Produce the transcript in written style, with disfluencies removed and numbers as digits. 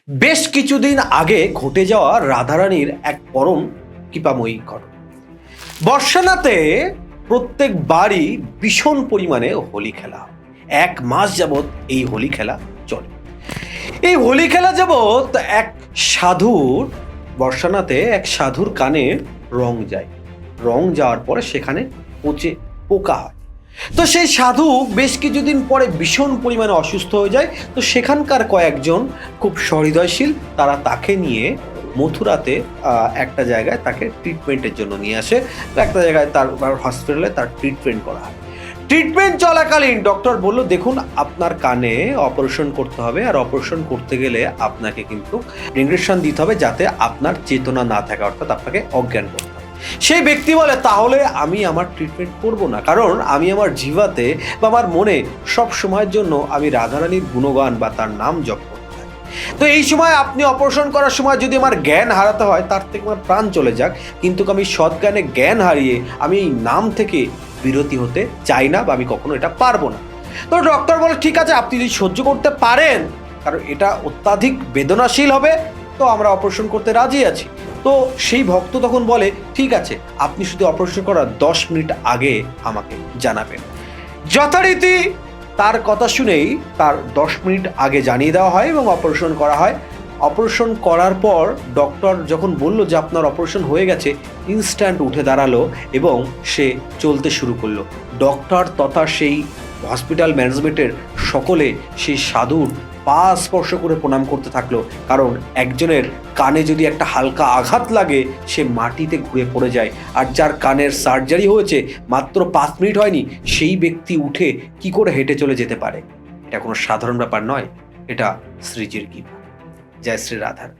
বেশ কিছুদিন আগে ঘটে যাওয়া রাধারানীর এক পরম কৃপাময়ী ঘটনা। বর্ষানাতে প্রত্যেক বাড়ি ভীষণ পরিমাণে হোলি খেলা হয়। 1 মাস যাবৎ এই হোলি খেলা চলে। এই হোলি খেলা যাবৎ এক সাধুর বর্ষানাতে এক সাধুর কানে রং যায়। রং যাওয়ার পরে সেখানে পচে পোকা হয়। তো সেই সাধু বেশ কিছুদিন পরে ভীষণ পরিমাণে অসুস্থ হয়ে যায়। তো সেখানকার কয়েকজন খুব সহৃদয়শীল তারা তাকে নিয়ে মথুরাতে একটা জায়গায় তাকে ট্রিটমেন্টের জন্য নিয়ে আসে। একটা জায়গায় তার হসপিটালে তার ট্রিটমেন্ট করা হয়। ট্রিটমেন্ট চলাকালীন ডক্টর বলল, দেখুন আপনার কানে অপারেশন করতে হবে, আর অপারেশন করতে গেলে আপনাকে কিন্তু ইনজেকশন দিতে হবে যাতে আপনার চেতনা না থাকে, অর্থাৎ আপনাকে অজ্ঞান করতে হবে। সেই ব্যক্তি বলে, তাহলে আমি আমার ট্রিটমেন্ট করব না, কারণ আমি আমার জিভাতে বা আমার মনে সব সময়ের জন্য আমি রাধারানীর গুণগান বা তার নাম জপ করতে থাকি। তো এই সময় আপনি অপারেশন করার সময় যদি আমার জ্ঞান হারাতে হয় তার থেকে আমার প্রাণ চলে যাক, কিন্তু আমি সৎজ্ঞানে জ্ঞান হারিয়ে আমি এই নাম থেকে বিরতি হতে চাই না, বা আমি কখনো এটা পারবো না। তো ডক্টর বলে, ঠিক আছে আপনি যদি সহ্য করতে পারেন, কারণ এটা অত্যাধিক বেদনাশীল হবে, তো আমরা অপারেশন করতে রাজি আছি। তো সেই ভক্ত তখন বলে, ঠিক আছে আপনি শুধু অপারেশন করার 10 মিনিট আগে আমাকে জানাবেন। যথারীতি তার কথা শুনেই তার 10 মিনিট আগে জানিয়ে দেওয়া হয় এবং অপারেশন করা হয়। অপারেশন করার পর ডক্টর যখন বলল যে আপনার অপারেশন হয়ে গেছে, ইনস্ট্যান্ট উঠে দাঁড়ালো এবং সে চলতে শুরু করলো। ডক্টর তথা সেই হসপিটাল ম্যানেজমেন্টের সকলে সেই সাধুর পা স্পর্শ করে প্রণাম করতে থাকলো, কারণ একজনের কানে যদি একটা হালকা আঘাত লাগে সে মাটিতে ঘুরে পড়ে যায়, আর যার কানের সার্জারি হয়েছে মাত্র 5 মিনিট হয়নি, সেই ব্যক্তি উঠে কি করে হেঁটে চলে যেতে পারে? এটা কোনো সাধারণ ব্যাপার নয়, এটা শ্রীজির কৃপা। জয় শ্রী রাধার।